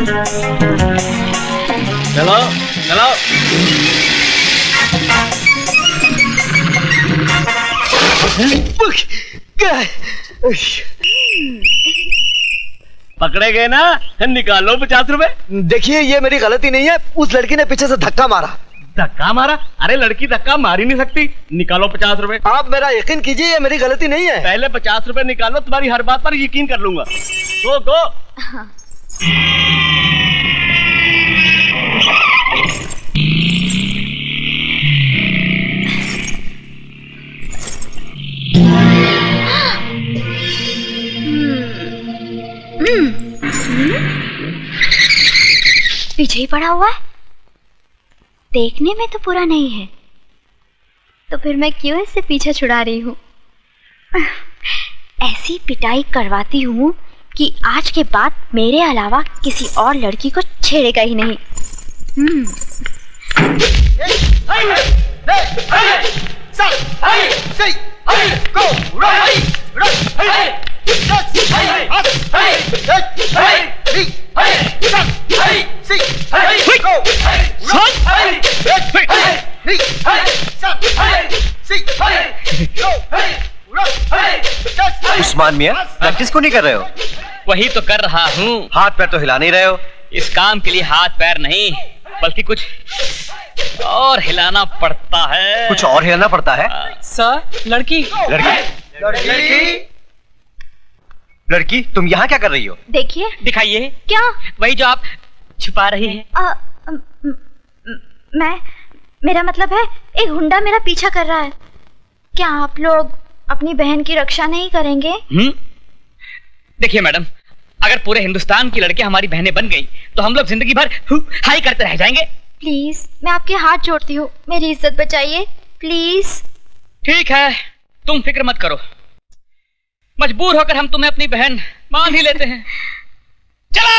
चलो चलो। पकड़े गए ना, निकालो 50 रुपए। देखिए ये मेरी गलती नहीं है, उस लड़की ने पीछे से धक्का मारा। धक्का मारा? अरे लड़की धक्का मार ही नहीं सकती। निकालो 50 रुपए। आप मेरा यकीन कीजिए, ये मेरी गलती नहीं है। पहले 50 रुपए निकालो, तुम्हारी हर बात पर यकीन कर लूंगा। गो। पीछे ही पड़ा हुआ है, देखने में तो बुरा नहीं है, तो फिर मैं क्यों इससे पीछा छुड़ा रही हूँ? ऐसी पिटाई करवाती हूँ कि आज के बाद मेरे अलावा किसी और लड़की को छेड़ेगा ही नहीं। उस्मान मियां, प्रैक्टिस को नहीं कर रहे हो? वही तो कर रहा हूँ। हाथ पैर तो हिला नहीं रहे हो? इस काम के लिए हाथ पैर नहीं, बल्कि कुछ और हिलाना पड़ता है। कुछ और हिलाना पड़ता है? सर, लड़की तुम यहाँ क्या कर रही हो? देखिए। दिखाइए। क्या? वही जो आप छुपा रही हैं। मेरा मतलब है, एक गुंडा मेरा पीछा कर रहा है। क्या आप लोग अपनी बहन की रक्षा नहीं करेंगे? देखिए मैडम, अगर पूरे हिंदुस्तान की लड़कियां हमारी बहनें बन गई तो हम लोग जिंदगी भर हाई करते रह जाएंगे। प्लीज, मैं आपके हाथ जोड़ती हूँ, मेरी इज्जत बचाइए प्लीज। ठीक है, तुम फिक्र मत करो, मजबूर होकर हम तुम्हें अपनी बहन मान ही लेते हैं। चलो।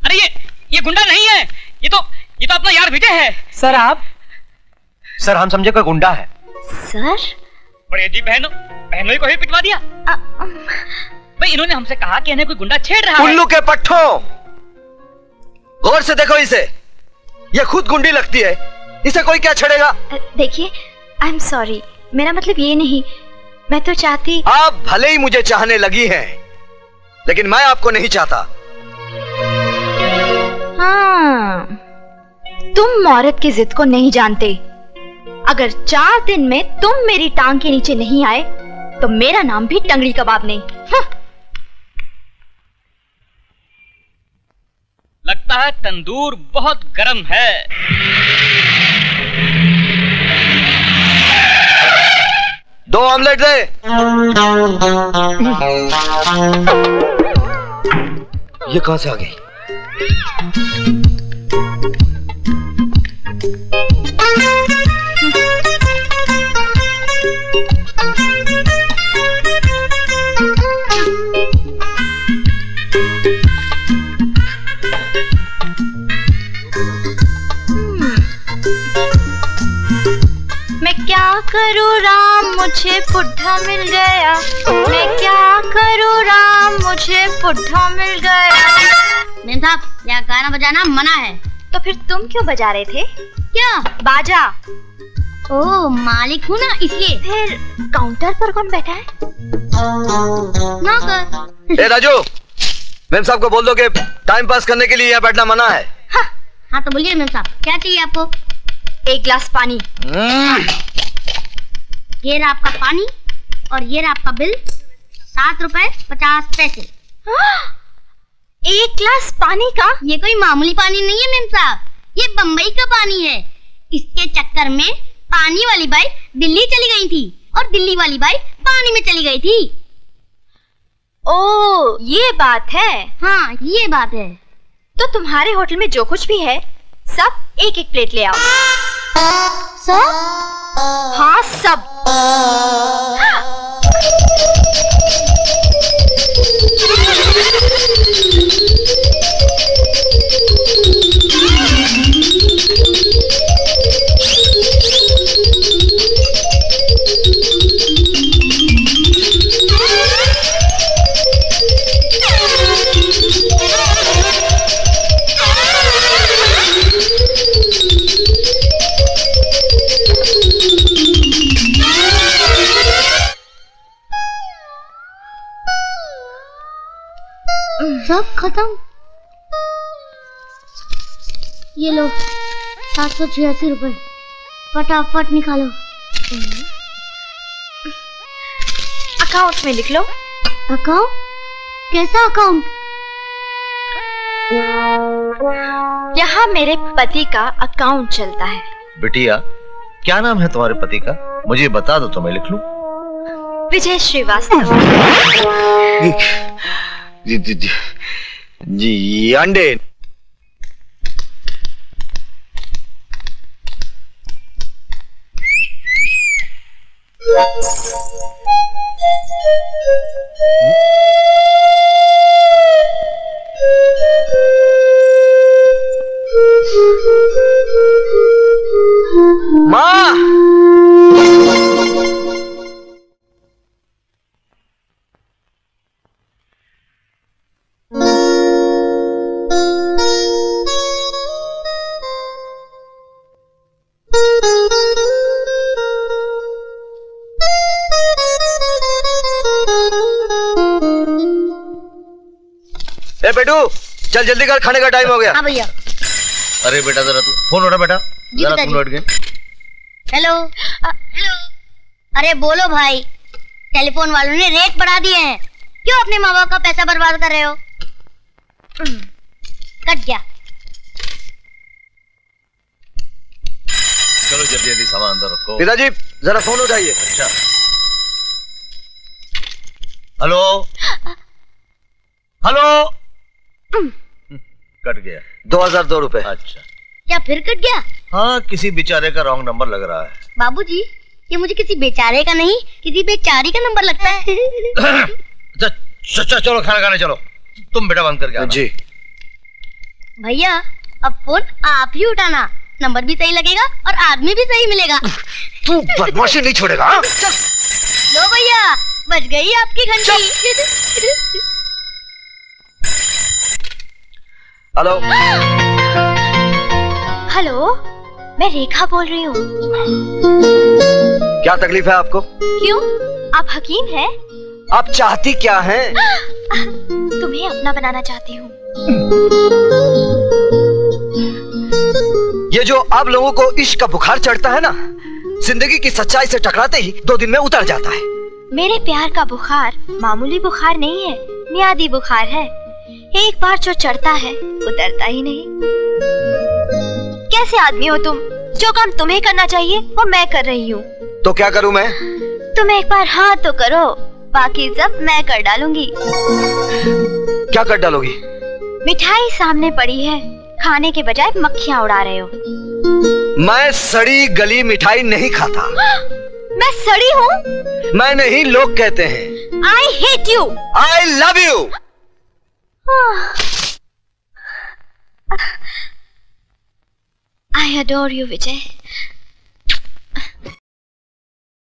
अरे ये गुंडा नहीं है, ये तो अपना यार विजय है। सर आप? सर हम समझे कोई गुंडा है। सर? बड़े जी, बहनों को ही पिटवा दिया। भाई इन्होंने हमसे कहा कि इन्हें कोई गुंडा छेड़ रहा है। उल्लू के पट्टों, गौर से देखो इसे, ये खुद गुंडी लगती है, इसे कोई क्या छेड़ेगा? देखिए, आई एम सॉरी, मेरा मतलब ये नहीं, मैं तो चाहती। आप भले ही मुझे चाहने लगी हैं, लेकिन मैं आपको नहीं चाहता। हाँ, तुम औरत की जिद को नहीं जानते। अगर 4 दिन में तुम मेरी टांग के नीचे नहीं आए तो मेरा नाम भी टंगड़ी कबाब नहीं। लगता है तंदूर बहुत गर्म है। दो ऑमलेट दे। ये कहां से आ गई? मैं क्या करूँ राम, मुझे बुढ़ा मिल गया। मैं क्या करूँ राम, मुझे बुढ़ा मिल गया। मेम साहब, यहाँ गाना बजाना मना है। तो फिर तुम क्यों बजा रहे थे? क्या? बाजा। ओह, मालिक हूँ ना इसलिए। फिर काउंटर पर कौन बैठा है? नौकर। ए राजू, मेम साहब को बोल दो कि टाइम पास करने के लिए यहाँ बैठना मना है। हाँ तो बोलिए मेम साहब, क्या चाहिए आपको? 1 गिलास पानी। ये रहा आपका पानी और ये रहा आपका बिल, 7 रुपए 50 पैसे। 1 गिलास पानी का? ये कोई मामूली पानी नहीं है मेम साहब, ये बम्बई का पानी है। इसके चक्कर में पानी वाली बाई दिल्ली चली गई थी और दिल्ली वाली बाई पानी में चली गई थी। ओह, ये बात है। हाँ, ये बात है। तो तुम्हारे होटल में जो कुछ भी है सब 1-1 प्लेट ले आओ। सब? हाँ सब। सब खत्म। ये लो 786 रुपए, फटाफट निकालो। अकाउंट में लिख लो। अकाउंट? कैसा अकाउंट? यहाँ मेरे पति का अकाउंट चलता है। बिटिया, क्या नाम है तुम्हारे पति का? मुझे बता दो तो मैं लिख लूं। विजय श्रीवास्तव। जी अंडे। माँ, ए बेटू, चल जल्दी कर, खाने का टाइम हो गया। हाँ भैया। अरे बेटा जरा तू फोन उठा बेटा, जरा फोन उठ गया। Hello hello. अरे बोलो भाई, टेलीफोन वालों ने रेट बढ़ा दिए हैं, क्यों अपने माँ बाप का पैसा बर्बाद कर रहे हो? कट गया। चलो जल्दी जल्दी सामान अंदर रखो। पिताजी जरा फोन उठाइए। अच्छा। Hello hello. कट गया। 2002 रुपए। अच्छा। क्या फिर कट गया? हाँ, किसी बेचारे का रॉन्ग नंबर लग रहा है। बाबूजी, ये मुझे किसी बेचारे का नहीं, किसी बेचारी का नंबर लगता है। चलो खाना खाने चलो। तुम बेटा बंद करके आना। जी भैया, अब फोन आप ही उठाना, नंबर भी सही लगेगा और आदमी भी सही मिलेगा। तू बदमाशी नहीं छोड़ेगा। लो भैया, बज गई आपकी घंटी। हेलो हेलो, मैं रेखा बोल रही हूँ। क्या तकलीफ है आपको? क्यों, आप हकीम हैं? आप चाहती क्या हैं? तुम्हें अपना बनाना चाहती हूँ। ये जो आप लोगों को इश्क का बुखार चढ़ता है ना, जिंदगी की सच्चाई से टकराते ही 2 दिन में उतर जाता है। मेरे प्यार का बुखार मामूली बुखार नहीं है, मियादी बुखार है। एक बार जो चढ़ता है उतरता ही नहीं। कैसे आदमी हो तुम? जो काम तुम्हें करना चाहिए वो मैं कर रही हूँ। तो क्या करूँ मैं? तुम एक बार हाँ तो करो, बाकी सब मैं कर डालूंगी। क्या कर डालोगी? मिठाई सामने पड़ी है, खाने के बजाय मक्खियाँ उड़ा रहे हो। मैं सड़ी गली मिठाई नहीं खाता। मैं सड़ी हूँ? मैं नहीं, लोग कहते हैं। I hate you. I love you. I adore you, Vijay.